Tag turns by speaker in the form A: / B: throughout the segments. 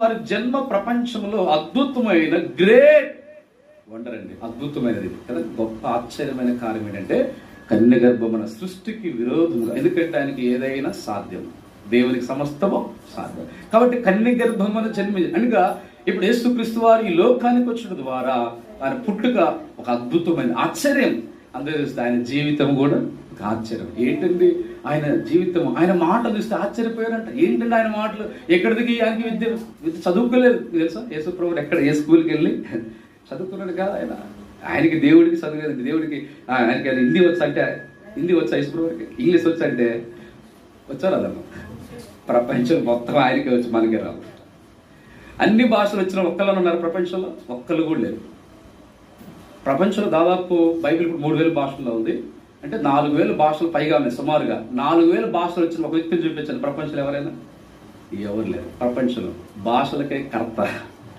A: వారి జన్మ ప్రపంచంలో అద్భుతమైన గ్రేట్ వండర్ అండి. అద్భుతమైనది కదా, గొప్ప ఆశ్చర్యమైన కార్యం ఏంటంటే కన్య గర్భమున సృష్టికి విరోధముగా, ఎందుకంటే ఆయనకి ఏదైనా సాధ్యం, దేవునికి సమస్తము సాధ్యం. కాబట్టి కన్య గర్భమున జన్మించి అనగా ఇప్పుడు యేసుక్రీస్తు వారు ఈ లోకానికి వచ్చిన ద్వారా ఆయన పుట్టుక ఒక అద్భుతమైన ఆశ్చర్యం. అందరూ చూస్తే ఆయన జీవితం కూడా ఒక ఆశ్చర్యం. ఏంటండి ఆయన జీవితం, ఆయన మాటలు చూస్తే ఆశ్చర్యపోయారంట. ఏంటంటే ఆయన మాటలు ఎక్కడికి, ఆయనకి విద్య చదువుకోలేదు తెలుసా. యేసుప్రభుడు ఎక్కడ ఏ స్కూల్కి వెళ్ళి చదువుకున్నాడు కాదు ఆయన. ఆయనకి దేవుడికి చదువులేదు, దేవుడికి ఆయనకి హిందీ వచ్చి అంటే హిందీ వచ్చా, యేసుప్రభుడికి ఇంగ్లీష్ వచ్చి అంటే వచ్చారు అదమ్మా. ప్రపంచం మొత్తం ఆయనకే వచ్చి మనకి రావు. అన్ని భాషలు వచ్చిన ఒక్కళ్ళని ఉన్నారు ప్రపంచంలో, ఒక్కళ్ళు కూడా లేరు ప్రపంచంలో. దాదాపు బైబిల్ ఇప్పుడు 3000 భాషల్లో ఉంది, అంటే 4000 భాషలు పైగా ఉన్నాయి సుమారుగా. 4000 భాషలు వచ్చిన ఒక వ్యక్తిని చూపించాను ప్రపంచంలో ఎవరైనా? ఎవరు లేరు ప్రపంచంలో. భాషలకే కర్త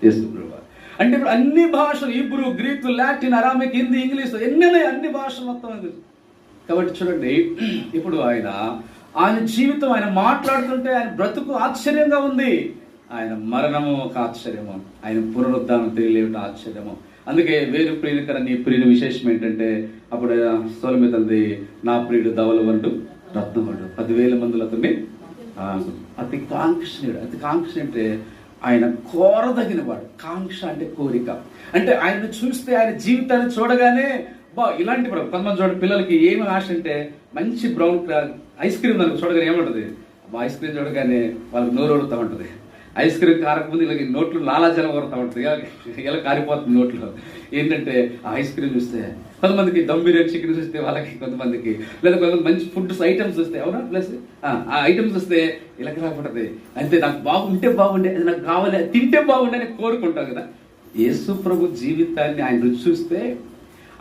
A: యేసుప్రభువు. అంటే ఇప్పుడు అన్ని భాషలు, Hebrew, Greek, Latin, Aramaic, Hindi, English ఎన్ని అన్ని భాషలు మొత్తం. కాబట్టి చూడండి, ఇప్పుడు ఆయన జీవితం, ఆయన మాట్లాడుతుంటే ఆయన బ్రతుకు ఆశ్చర్యంగా ఉంది. ఆయన మరణము ఒక ఆశ్చర్యము, ఆయన పునరుద్ధానం తెలియలేమిటి ఆశ్చర్యము. అందుకే వేరు ప్రియునికర నీ ప్రియుని విశేషం ఏంటంటే, అప్పుడు సొలొమోను తల్లి నా ప్రియుడు ధవలవండు రత్నవండు 10,000 మందులు అతన్ని అతి కాంక్షణీయుడు. అతి కాంక్ష అంటే ఆయన కోరదగిన వాడు. కాంక్ష అంటే కోరిక. అంటే ఆయన చూస్తే, ఆయన జీవితాన్ని చూడగానే ఇలాంటి కొంతమంది చూడండి, పిల్లలకి ఏమి ఆశ అంటే మంచి బ్రౌన్ ఐస్ క్రీమ్ దానికి చూడగానే ఏముంటుంది, ఐస్ క్రీమ్ చూడగానే వాళ్ళకి నోరు ఊరుతూ ఉంటుంది. ఐస్ క్రీమ్ కారకముందు ఇలా నోట్లు లాలాజలం ఊరుతూ ఉంటుంది, ఇలా కారిపోతుంది నోట్లో. ఏంటంటే ఆ ఐస్ క్రీమ్ చూస్తే కొంతమందికి దమ్ బిర్యానీ చికెన్ చూస్తే వాళ్ళకి, కొంతమందికి లేదా కొంతమంది మంచి ఫుడ్ ఐటమ్స్ చూస్తే అవునా, ప్లస్ ఆ ఐటమ్స్ చూస్తే ఇలా రాకుంటుంది. అంతే, నాకు బాగుంటే బాగుండే, అది నాకు కావాలి, తింటే బాగుండే అని కోరుకుంటారు కదా. యేసు ప్రభు జీవితాన్ని ఆయన రుచి చూస్తే,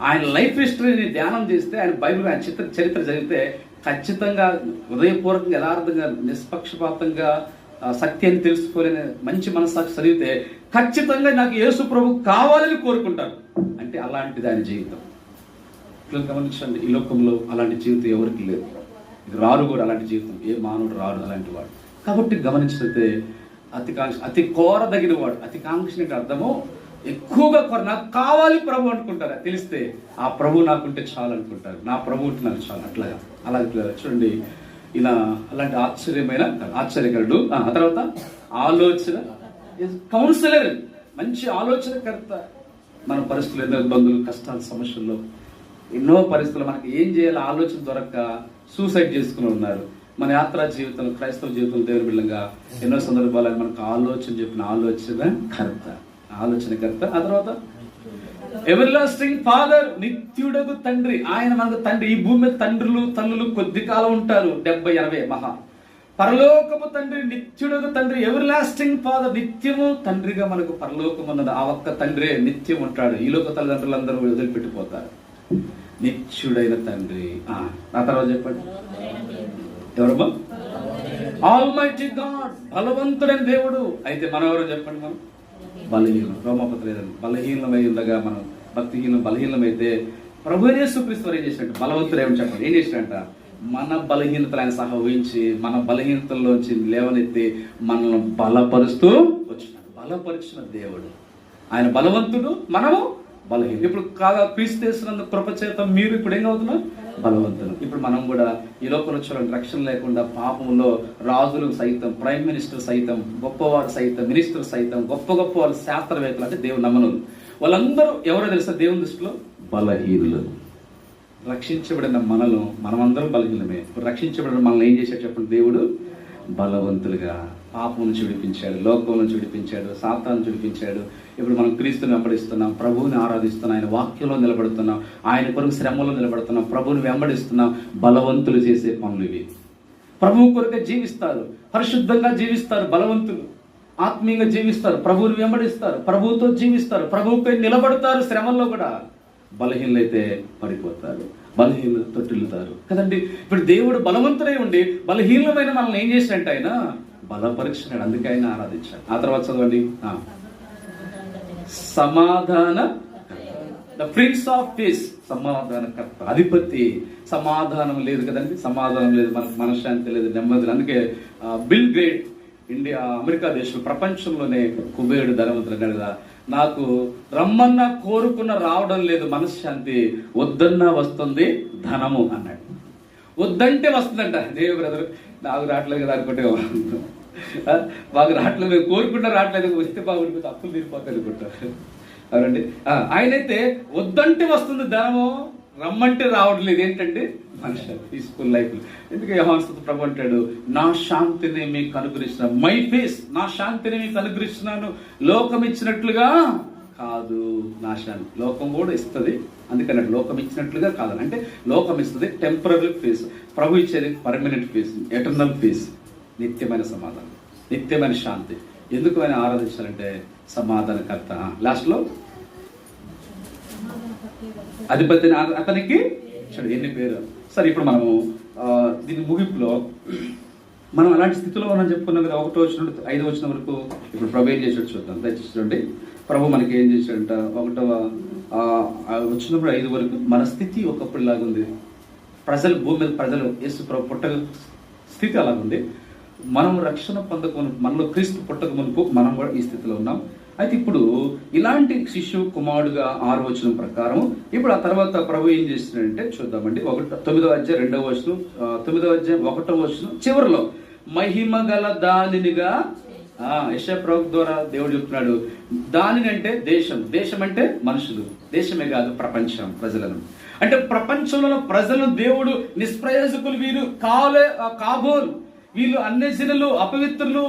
A: ఆయన లైఫ్ హిస్టరీని ధ్యానం చేస్తే, ఆయన బైబిల్, ఆయన చరిత్ర చదివితే ఖచ్చితంగా హృదయపూర్వకంగా, యథార్థంగా, నిష్పక్షపాతంగా, సత్యాన్ని తెలుసుకోలేని మంచి మనస్సాక్షి చదివితే ఖచ్చితంగా నాకు యేసు ప్రభు కావాలని కోరుకుంటారు. అంటే అలాంటిది ఆయన జీవితం. గమనించండి, ఈ లోకంలో అలాంటి జీవితం ఎవరికి లేదు. ఇది రారు కూడా అలాంటి జీవితం, ఏ మానవుడు రారు అలాంటి వాడు. కాబట్టి గమనించితే అతి కోరదగిన వాడు. అతి కాంక్ష అర్థము ఎక్కువగా నాకు కావాలి ప్రభు అనుకుంటారు. తెలిస్తే ఆ ప్రభు నాకుంటే చాలు అనుకుంటారు, నా ప్రభు ఉంటే నాకు చాలు. అలాగే చూడండి, ఇలా అలాంటి ఆశ్చర్యకరుడు. ఆ తర్వాత ఆలోచన కౌన్సిలర్, మంచి ఆలోచనకర్త. మన పరిస్థితులు, ఎన్నో ఇబ్బందులు, కష్టాలు, సమస్యల్లో, ఎన్నో పరిస్థితులు మనకి ఏం చేయాలో ఆలోచన దొరక్క సూసైడ్ చేసుకుని ఉన్నారు. మన యాత్రా జీవితం, క్రైస్తవ జీవితం, దేవుని బిడ్డగా ఎన్నో సందర్భాలు మనకు ఆలోచన చెప్పిన ఆలోచనకర్త. ఆ తర్వాత ఎవర్-లాస్టింగ్ ఫాదర్, నిత్యుడగు తండ్రి. ఆయన మనకు తండ్రి. ఈ భూమి మీద తండ్రులు తల్లులు కొద్ది కాలం ఉంటారు, 70-80 మహా. పరలోకపు తండ్రి, నిత్యుడగు తండ్రి, ఎవర్-లాస్టింగ్ ఫాదర్, నిత్యము తండ్రిగా మనకు పరలోకం ఉన్నది. ఆ ఒక్క తండ్రే నిత్యం ఉంటాడు. ఈ లోక తల్లిదండ్రులందరూ వదిలిపెట్టిపోతారు. నిత్యుడైన తండ్రి. ఆ తర్వాత చెప్పండి, ఎవరమ్మా? ఆల్మైటీ గాడ్, బలవంతుడైన దేవుడు. అయితే మనం ఎవరో చెప్పండి? మనం బలహీనం. రోమపత్ర బలహీనమై ఉండగా మనం భక్తిహీనం, బలహీనమైతే ప్రభు యేసుక్రీస్తు ఏం చేసినట్టు బలవంతుడు ఏమని చెప్పండి, ఏం చేసినట్ట? మన బలహీనతలు ఆయన సహా ఊహించి, మన బలహీనతల్లోంచి లేవనెత్తి మనల్ని బలపరుస్తూ వచ్చినాడు. బలపరిచిన దేవుడు ఆయన బలవంతుడు, మనము బలహీనం. ఇప్పుడు కాగా క్రీస్తు యేసునందు కృప చేత మీరు ఇప్పుడు ఏం అవుతున్నాం? బలవంతులు. ఇప్పుడు మనం కూడా ఈ లోకంలో చూడండి, రక్షణ లేకుండా పాపంలో రాజులు సైతం, ప్రైమ్ మినిస్టర్ సైతం, గొప్పవాడు సైతం, మినిస్టర్ సైతం, గొప్ప గొప్ప వాళ్ళు, శాస్త్రవేత్తలు, అంటే దేవుని నమ్మనులు, వాళ్ళందరూ ఎవరో తెలుసా? దేవుని దృష్టిలో బలహీనులు. రక్షించబడిన మనమందరం బలహీనమే. ఇప్పుడు రక్షించబడిన మనల్ని ఏం చేశాడు చెప్పండి? దేవుడు బలవంతులుగా పాపం నుంచి విడిపించాడు, లోకం నుంచి విడిపించాడు, సాతాను నుంచి విడిపించాడు. ఇప్పుడు మనం క్రీస్తుని వెంబడిస్తున్నాం, ప్రభువుని ఆరాధిస్తున్నాం, ఆయన వాక్యంలో నిలబడుతున్నాం, ఆయన కొరకు శ్రమలో నిలబడుతున్నాం, ప్రభువుని వెంబడిస్తున్నాం. బలవంతులు చేసే పనులు ఇవి. ప్రభువు కొరకే జీవిస్తారు, పరిశుద్ధంగా జీవిస్తారు, బలవంతులు ఆత్మీయంగా జీవిస్తారు, ప్రభువుని వెంబడిస్తారు, ప్రభువుతో జీవిస్తారు, ప్రభువుపై నిలబడతారు. శ్రమల్లో కూడా బలహీనలైతే పడిపోతారు, బలహీనలు తొట్టిల్లుతారు కదండి. ఇప్పుడు దేవుడు బలవంతుడై ఉండి బలహీనమైన మనల్ని ఏం చేసినట్టు ఆయన బలపరిచినాడు. అందుకే ఆయన ఆరాధించాడు. ఆ తర్వాత చదవండి, సమాధాన, ద ప్రిన్స్ ఆఫ్ పీస్, సమాధానకర్త, అధిపతి. సమాధానం లేదు కదండి, సమాధానం లేదు, మనకు మనశ్శాంతి లేదు, నెమ్మది. అందుకే బిల్ అమెరికా దేశం ప్రపంచంలోనే కుబేరుడు ధనవంతుడు అన్నాడు కదా, నాకు రమ్మన్నా కోరుకున్న రావడం లేదు మనశ్శాంతి, వద్దన్నా వస్తుంది ధనము అన్నాడు. వద్దంటే వస్తుందంట. దేవి బ్రదర్ నాకు రావట్లేదు కదా అనుకుంటే మాకు రావట్లేదు, మేము కోరుకుంటా రావట్లేదు, వస్తే బాగుంటుంది, అప్పులు తీరిపోతాయి అనుకుంటారు. అవునండి. ఆయనైతే వద్దంటే వస్తుంది ధనము, రమ్మంటే రావట్లేదు. ఏంటంటే మనిషి పీస్ఫుల్ లైఫ్. ఎందుకు యోహాను ప్రభు అంటాడు, నా శాంతిని మీకు అనుగ్రహిస్తున్నాను, మై పీస్, నా శాంతిని మీకు అనుగ్రహిస్తున్నాను, లోకం ఇచ్చినట్లుగా కాదు నా శాంతి. లోకం కూడా ఇస్తుంది, అందుకని లోకం ఇచ్చినట్లుగా కాదని. అంటే లోకం ఇస్తుంది టెంపరీ పీస్, ప్రభు ఇచ్చేది పర్మనెంట్ పీస్, ఎటర్నల్ పీస్, నిత్యమైన సమాధానం, నిత్యమైన శాంతి. ఎందుకు ఆయన ఆరాధించాలంటే సమాధానకర్త. లాస్ట్లో అధిపతిని అతనికి చూడు ఎన్ని పేరు. సరే, ఇప్పుడు మనము దీని ముగింపులో మనం అలాంటి స్థితిలో మనం చెప్పుకున్నాం కదా, 1వ వచనం నుండి 5వ వచనం వరకు ఇప్పుడు ప్రభు ఏం చేసాడు చూద్దాం. దయచేసి చూడండి, ప్రభు మనకి ఏం చేశాడంట. 1వ వచ్చినప్పుడు 5 వరకు మన స్థితి ఒకప్పుడు లాగుంది. ప్రజలు భూమి మీద ప్రజలు యేసు ప్రభు పుట్టక స్థితి అలాగుంది. మనం రక్షణ పొందక మనలో క్రీస్తు పుట్టక మునుపు మనం కూడా ఈ స్థితిలో ఉన్నాం. అయితే ఇప్పుడు ఇలాంటి శిశువు కుమారుడుగా 6వ వచనం ప్రకారం ఇప్పుడు ఆ తర్వాత ప్రభు ఏం చేస్తున్నాడంటే చూద్దామండి. 9వ అధ్యాయం 2వ వచనం, 9వ అధ్యాయం 1వ వచనం చివరిలో మహిమ గల దానినిగా యెషయా ప్రవక్త ద్వారా దేవుడు చెప్తున్నాడు. దానిని అంటే దేశం, దేశం అంటే మనుషులు, దేశమే కాదు ప్రపంచం, ప్రజలను. అంటే ప్రపంచంలో ప్రజలను దేవుడు నిష్ప్రయోజకులు, వీరు కాబోలు, వీళ్ళు అన్యజనులు, అపవిత్రులు,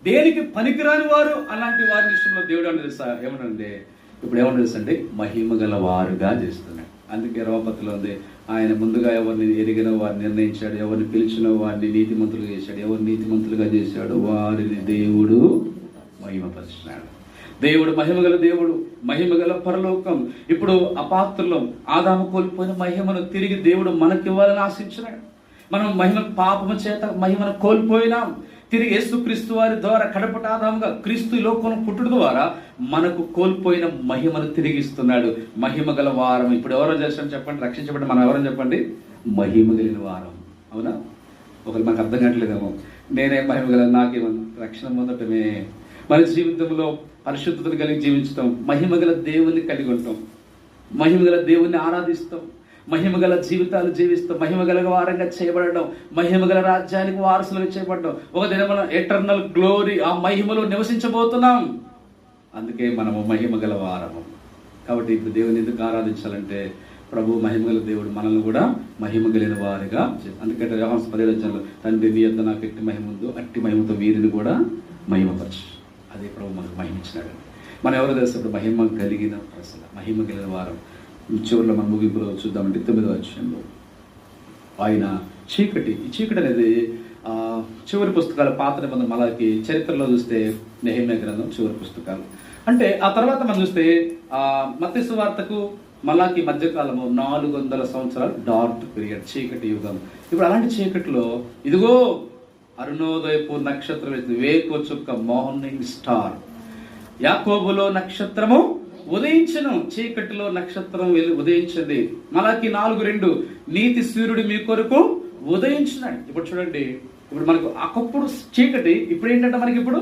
A: దేనికి పనికిరాని వారు, అలాంటి వారి విషయంలో దేవుడు అని తెలుసా ఏమనండి, ఇప్పుడు ఏమన్నా తెలుసండి, మహిమ గల వారుగా చేస్తున్నాడు. అందుకే రోమపత్రిలో ఉంది, ఆయన ముందుగా ఎవరిని ఎరిగిన వారిని నిర్ణయించాడు, ఎవరిని పిలిచిన వారిని నీతిమంతులుగా చేశాడు, ఎవరిని నీతిమంతులుగా చేశాడు వారిని దేవుడు మహిమపరిచినాడు. దేవుడు మహిమగల దేవుడు, మహిమగల పరలోకం. ఇప్పుడు అపాత్రులం, ఆదాము కోల్పోయిన మహిమను తిరిగి దేవుడు మనకివ్వాలని ఆశించినాడు. మనం పాపము చేత మహిమను కోల్పోయినాం. తిరిగి యేసుక్రీస్తు వారి ద్వారా కడపట ఆదాముగా క్రీస్తు లోకంలో పుట్టుడు ద్వారా మనకు కోల్పోయిన మహిమను తిరిగిస్తున్నాడు. మహిమ గల వారం. ఇప్పుడు ఎవరో చేస్తాం చెప్పండి, రక్షించబడి మనం ఎవరని చెప్పండి, మహిమ కలిగిన వారం. అవునా? ఒకరు మనకు అర్థం కావట్లేదేమో, నేనే మహిమ గల, నాకేమన్నా రక్షణ పొందటమే. మన జీవితంలో పరిశుద్ధతను కలిగి జీవించటం, మహిమ గల దేవుణ్ణి కలిగి ఉంటాం, మహిమ గల దేవుణ్ణి ఆరాధిస్తాం, మహిమగల జీవితాలు జీవిస్తాం, మహిమగల వారంగా చేయబడడం, మహిమగల రాజ్యానికి వారసులుగా చేయబడడం, ఒక దినమున ఎటర్నల్ గ్లోరీ, ఆ మహిమలో నివసించబోతున్నాం. అందుకే మనము మహిమగల వారము. కాబట్టి ఇప్పుడు దేవుని ఎందుకు ఆరాధించాలంటే, ప్రభు మహిమగల దేవుడు మనల్ని కూడా మహిమగలిగిన వారిగా. అందుకంటే యోహాను 10వ అధ్యాయంలో తండ్రి నీ యొద్ద నాకు ఎట్టి మహిమ ఉందో అట్టి మహిమతో వీరిని కూడా మహిమపరచు. అదే ప్రభు మనకు మహిమించినాడు. మనం ఎవరో తెలిసి ఇప్పుడు మహిమ కలిగిన ప్రజల, మహిమ కలిగిన వారం. చివరిలో మనం ముగింపులో చూద్దామంటే 9వ అధ్యాయంలో ఆయన చీకటి, ఈ చీకటి అనేది చివరి పుస్తకాలు, పాత నిబంధన మలాకి, చరిత్రలో చూస్తే నెహెమ్యా గ్రంథం చివరి పుస్తకాలు. అంటే ఆ తర్వాత మనం చూస్తే మత్తయి సువార్తకు మలాకి మధ్యకాలము 400 సంవత్సరాలు డార్క్ పీరియడ్, చీకటి యుగం. ఇప్పుడు అలాంటి చీకటిలో ఇదిగో అరుణోదయపు నక్షత్రం, వేకో చుక్క, మార్నింగ్ స్టార్, యాకోబులో నక్షత్రము ఉదయించను, చీకటిలో నక్షత్రం ఉదయించింది. మలాకి 4:2 నీతి సూర్యుడు మీ కొరకు ఉదయించినాడు. ఇప్పుడు చూడండి, ఇప్పుడు మనకు ఒకప్పుడు చీకటి, ఇప్పుడు ఏంటంటే మనకి ఇప్పుడు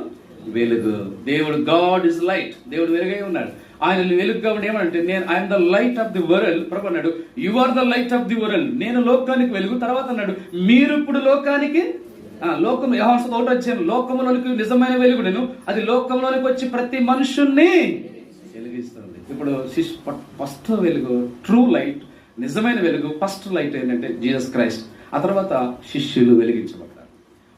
A: వెలుగు. దేవుడు గాడ్ ఇస్ లైట్, దేవుడు వెలుగై ఉన్నాడు. ఆయన వెలుగుగా ఉండి ఏమంటే, నేను I'm the light of the world. ప్రభు అన్నాడు, you are the light of the world. నేను లోకానికి వెలుగు. తర్వాత అన్నాడు, మీరు ఇప్పుడు లోకానికి, లోకం, యోహాను 1వ అధ్యాయం, లోకంలోనికి నిజమైన వెలుగు నేను, అది లోకంలోనికి వచ్చి ప్రతి మనుషుణ్ణి వెలిగిస్తుంది. ఇప్పుడు ఫస్ట్ వెలుగు, ట్రూ లైట్, నిజమైన వెలుగు, ఫస్ట్ లైట్ ఏంటంటే జీసస్ క్రైస్ట్. ఆ తర్వాత శిష్యులు వెలిగించబడ్డారు.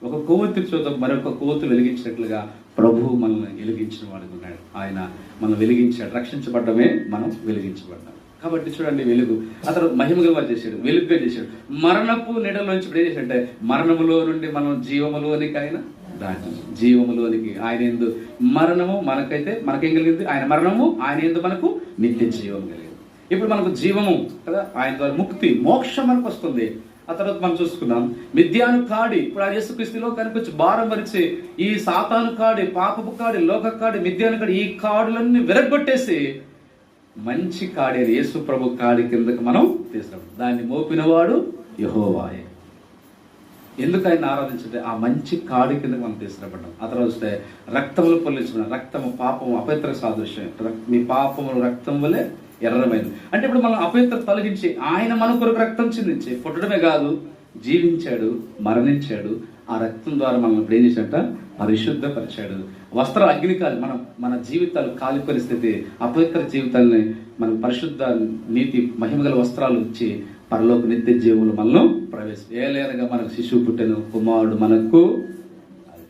A: ఒక కొవ్వొత్తి చూద్దాం, మరొక కొవ్వొత్తి వెలిగించినట్లుగా ప్రభు మనల్ని వెలిగించిన వాడు ఉన్నాడు. ఆయన మనం వెలిగించాడు. రక్షించబడ్డమే మనం వెలిగించబడ్డాం. కాబట్టి చూడండి, వెలుగు ఆ తర్వాత మహిమగా వారు చేశాడు, వెలుగుగా చేశాడు. మరణపు నీడలోంచి ఇప్పుడు ఏం చేశాడంటే, మరణములో నుండి మనం జీవములోనికి ఆయన దాటి, జీవములోనికి ఆయన యందు మరణము మనకైతే మనకేం కలిగింది, ఆయన మరణము, ఆయన యందు మనకు నిత్య జీవం కలిగింది. ఇప్పుడు మనకు జీవము కదా, ఆయన ద్వారా ముక్తి, మోక్షం మనకు వస్తుంది. ఆ తర్వాత మనం చూసుకున్నాం మిథ్యాను కాడి. ఇప్పుడు ఆ యేసుక్రీస్తులో కనిపించి భారం పరిచి ఈ సాతాను కాడి, పాపపు కాడి, లోక కాడి, మిథ్యాను కాడి, ఈ కాడులన్నీ విరగొట్టేసి మంచి కాడి అని యేసు ప్రభు కాడి కిందకి మనం తీసాం. దాన్ని మోపినవాడు యెహోవాయే. ఎందుకు ఆయన ఆరాధించంటే ఆ మంచి కాడి కింద మనం తీసుకురాబడ్డాం. ఆ తర్వాత వస్తే రక్తములు పొల్లించడం, రక్తము పాపము అపవిత్ర సాదృశ్యం, మీ పాపములు రక్తం వలె ఎర్రమైనది. అంటే ఇప్పుడు మనం అపవిత్ర తొలగించి ఆయన మన కొరకు రక్తం చిందించి పుట్టడమే కాదు, జీవించాడు, మరణించాడు. ఆ రక్తం ద్వారా మనం ఇప్పుడు ఏం చేశాట, పరిశుద్ధపరిచాడు. వస్త్రాలు అగ్ని కాలి మన జీవితాలు కాలిపోయిన స్థితి, అపవిత్ర జీవితాలని మనం పరిశుద్ధ నీతి మహిమగల వస్త్రాలు ఇచ్చి పరలోక నిత్య జీవులు మనలో ఏలేనగా మనకు శిశువు పుట్టెను, కుమారుడు మనకు.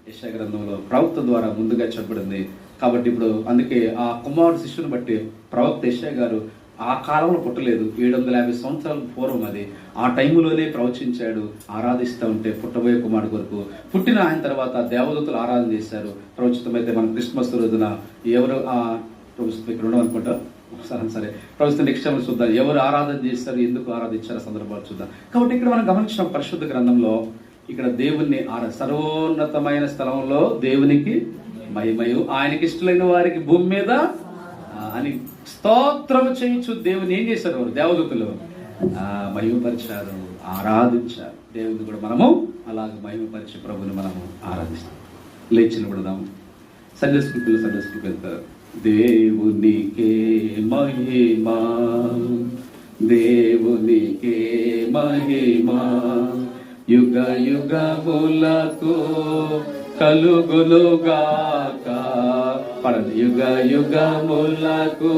A: యెషయా గ్రంథంలో ప్రవక్త ద్వారా ముందుగా చెప్పబడింది. కాబట్టి ఇప్పుడు అందుకే ఆ కుమారుడు శిశువుని బట్టి ప్రవక్త యెషయా గారు ఆ కాలంలో పుట్టలేదు, 750 సంవత్సరాల పూర్వం అది. ఆ టైంలోనే ప్రవచించాడు, ఆరాధిస్తూ ఉంటే పుట్టబోయే కుమారుడు కొరకు. పుట్టిన ఆయన తర్వాత దేవదూతలు ఆరాధన చేశారు. ప్రవచితమైతే మనం క్రిస్మస్ రోజున ఎవరు ఇక్కడ ఉండడం అనుకుంటా, సరే ప్రవచిత నెక్స్ట్ టైం చూద్దాం, ఎవరు ఆరాధన చేస్తారు, ఎందుకు ఆరాధించారు సందర్భాలు చూద్దాం. కాబట్టి ఇక్కడ మనం గమనించిన పరిశుద్ధ గ్రంథంలో ఇక్కడ దేవుణ్ణి సర్వోన్నతమైన స్థలంలో దేవునికి మహిమయు, ఆయనకి ఇష్టలైన వారికి భూమి మీద అని స్తోత్రం చేయించు దేవుని ఏం చేశారు దేవదూతలు, మహిమపరిచారు, ఆరాధించారు. దేవుని కూడా మనము అలాగే మహిమపరిచే ప్రభుని మనము ఆరాధిస్తాం. లేచి నిలబడదాము. సండే స్కూల్కి వెళ్తారు. దేవునికే మహిమా, దేవునికే మహిమా, యుగ యుగములకు కలుగునుగాక. పడండి. యుగ యుగములకు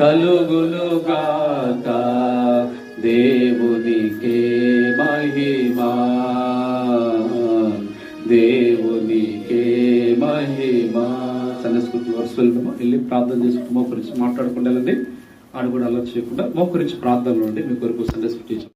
A: కలుగునుగాక. దేవునికే మహిమా, దేవునికే మహిమా. సండే స్కూల్ వరుస వెళ్తామో వెళ్ళి ప్రార్థన చేసుకుంటూ మోకరించి మాట్లాడుకుంటే ఆడు కూడా అలా చేయకుండా మోకరించి ప్రార్థనలో ఉండి మీ కొరకు సండే స్కూల్ టీచర్